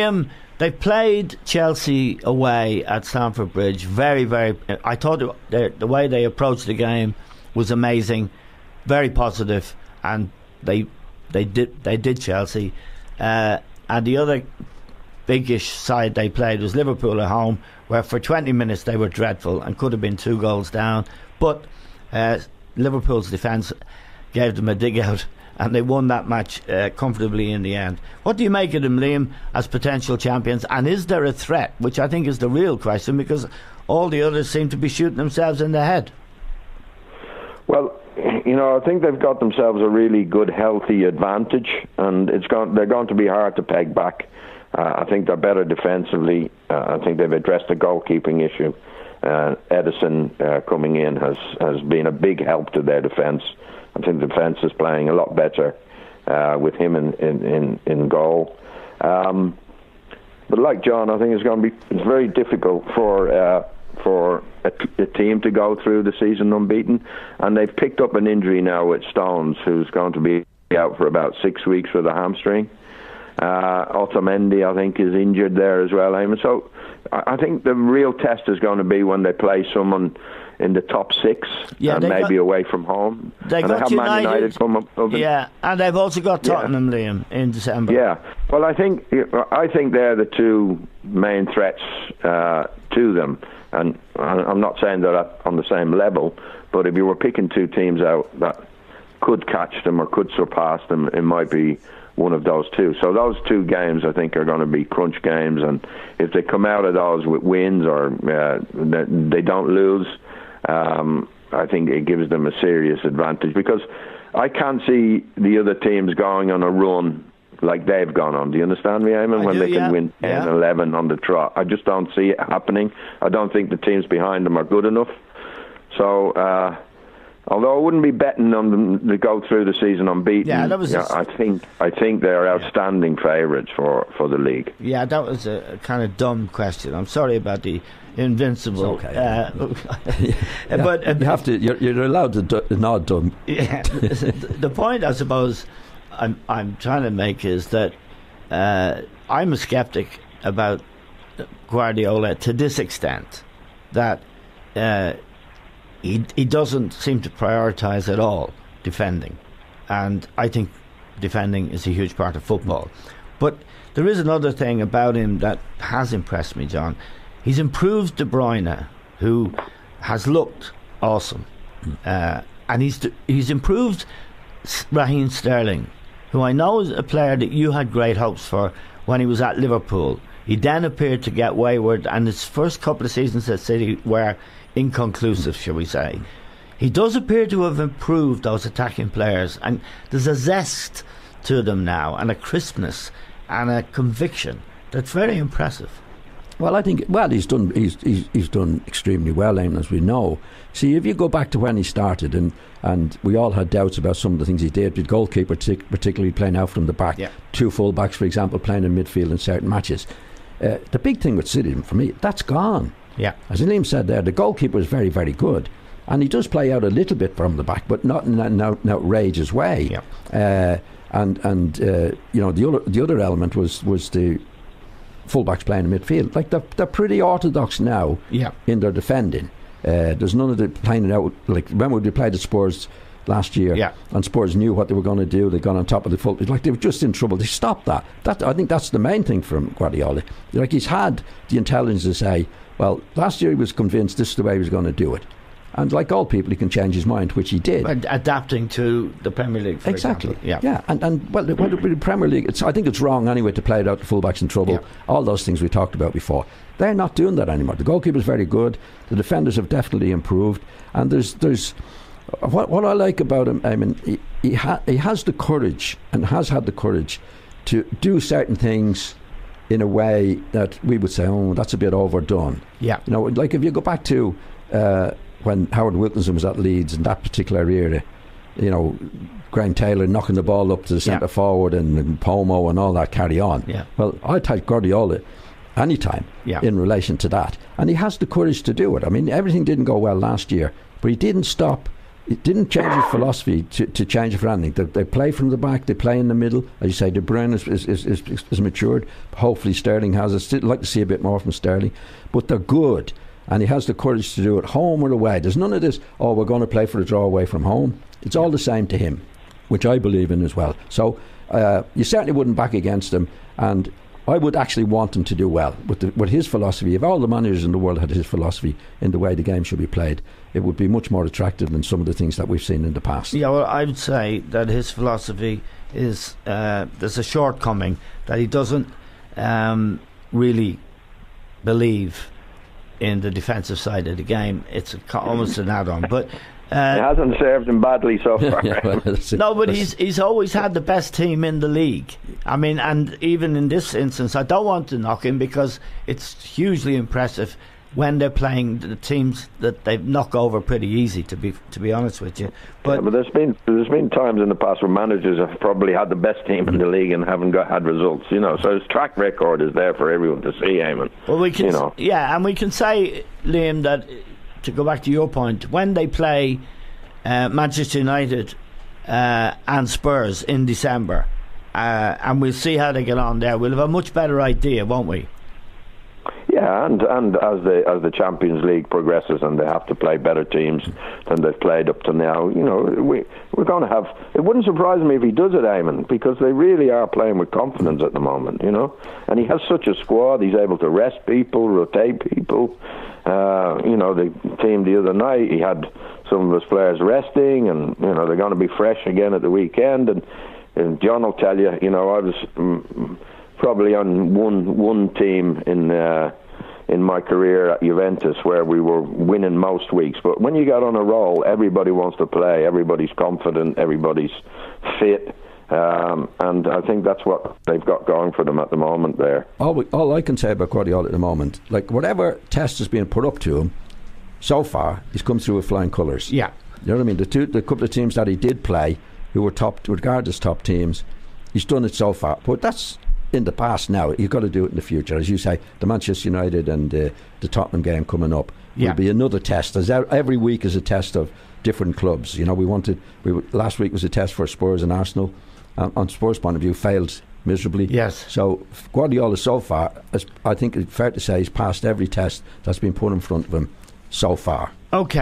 Liam, they played Chelsea away at Stamford Bridge. Very, very. I thought the way they approached the game was amazing, very positive, and they did Chelsea. And the other biggish side they played was Liverpool at home, where for 20 minutes they were dreadful and could have been 2 goals down. But Liverpool's defence gave them a dig out, and they won that match comfortably in the end. What do you make of them, Liam, as potential champions? And is there a threat, which I think is the real question, because all the others seem to be shooting themselves in the head? Well, I think they've got themselves a really good, healthy advantage, and they're going to be hard to peg back. I think they're better defensively. I think they've addressed the goalkeeping issue. Edison coming in has been a big help to their defence. I think the defence is playing a lot better with him in goal. But like John, I think it's very difficult for a team to go through the season unbeaten, and they've picked up an injury now with Stones, who's going to be out for about 6 weeks with a hamstring. Otamendi, I think, is injured there as well, Eamon. So I think the real test is going to be when they play someone in the top 6 and maybe away from home. They have Man United come up. And they've also got Tottenham, Liam, in December. Yeah, well, I think they're the two main threats to them, and I'm not saying they're on the same level, but if you were picking 2 teams out that could catch them or could surpass them, it might be one of those 2. So those 2 games, I think, are going to be crunch games, and if they come out of those with wins or they don't lose, I think it gives them a serious advantage, because I can't see the other teams going on a run like they've gone on. Do you understand me, Eamon? When they can win 10, 11 on the trot. I just don't see it happening. I don't think the teams behind them are good enough. So, although I wouldn't be betting on them to go through the season unbeaten, I think they're outstanding favourites for the league. Yeah, that was a kind of dumb question. I'm sorry about the invincible. It's okay. But you have to. You're allowed to nod dumb. Yeah. The point, I suppose, I'm trying to make is that I'm a skeptic about Guardiola to this extent, that he doesn't seem to prioritise at all defending, and I think defending is a huge part of football. But there is another thing about him that has impressed me, John. He's improved De Bruyne, who has looked awesome, and he's improved Raheem Sterling, who I know is a player that you had great hopes for when he was at Liverpool. He then appeared to get wayward, and his first couple of seasons at City were inconclusive, shall we say. He does appear to have improved those attacking players, and there's a zest to them now, and a crispness and a conviction that's very impressive. Well, I think he's done extremely well, Eamon, as we know. See, if you go back to when he started, and we all had doubts about some of the things he did, with goalkeeper particularly playing out from the back, 2 full backs, for example, playing in midfield in certain matches. The big thing with City, for me, that's gone. Yeah, as Liam said there, the goalkeeper is very, very good, and he does play out a little bit from the back, but not in an outrageous way. Yeah. The other element was the fullbacks playing in midfield. Like they're pretty orthodox now in their defending. There's none of the playing it out. Like, remember we played at Spurs last year, and Spurs knew what they were going to do. They got on top of the full. Like, they were just in trouble. They stopped that. I think that's the main thing from Guardiola. Like, he's had the intelligence to say, well, last year he was convinced this is the way he was going to do it. And like all people, he can change his mind, which he did. Adapting to the Premier League, for example. Yeah. And the Premier League, I think it's wrong anyway to play it out the fullbacks in trouble. Yeah. All those things we talked about before. They're not doing that anymore. The goalkeeper's very good. The defenders have definitely improved. And there's what I like about him, I mean, he has the courage, and has had the courage to do certain things in a way that we would say, oh, that's a bit overdone. Yeah. You know, like if you go back to when Howard Wilkinson was at Leeds in that particular era, you know, Graham Taylor knocking the ball up to the centre forward and Pomo and all that carry on. Yeah. Well, I'd take Guardiola anytime in relation to that. And he has the courage to do it. I mean, everything didn't go well last year, but he didn't stop it didn't change his philosophy to change it for anything. They play from the back, they play in the middle. As you say, De Bruyne is matured. Hopefully Sterling has. I'd still like to see a bit more from Sterling. But they're good, and he has the courage to do it, home or away. There's none of this, oh, we're going to play for the draw away from home. It's all the same to him, which I believe in as well. So you certainly wouldn't back against him, and I would actually want him to do well with his philosophy. If all the managers in the world had his philosophy in the way the game should be played, it would be much more attractive than some of the things that we've seen in the past. Yeah, well, I would say that his philosophy is there's a shortcoming, that he doesn't really believe in the defensive side of the game. It's almost an add-on, but it hasn't served him badly so far. No, but he's always had the best team in the league. I mean, and even in this instance, I don't want to knock him, because it's hugely impressive when they're playing the teams that they knock over pretty easy, to be honest with you. But, but there's been times in the past where managers have probably had the best team in the league and haven't had results. So his track record is there for everyone to see, Eamon. Well, we can, and we can say, Liam, that, to go back to your point, when they play Manchester United and Spurs in December, and we'll see how they get on there, we'll have a much better idea, won't we? Yeah, and as the Champions League progresses and they have to play better teams than they've played up to now, we're going to have. It wouldn't surprise me if he does it, Eamon, because they really are playing with confidence at the moment, And he has such a squad. He's able to rest people, rotate people. The team the other night, he had some of his players resting, and they're going to be fresh again at the weekend. And John will tell you, I was probably on one team in my career at Juventus where we were winning most weeks. But when you get on a roll, everybody wants to play. Everybody's confident. Everybody's fit. And I think that's what they've got going for them at the moment there. All I can say about Guardiola at the moment, like whatever test has been put up to him so far, he's come through with flying colours. Yeah. You know what I mean? The couple of teams that he did play, who were regarded as top teams, he's done it so far. But that's in the past now. You've got to do it in the future. As you say, the Manchester United and the Tottenham game coming up will be another test. As every week is a test of different clubs. Last week was a test for Spurs and Arsenal. On Spurs' point of view, failed miserably. Yes. So Guardiola so far, I think it's fair to say, he's passed every test that's been put in front of him so far. Okay.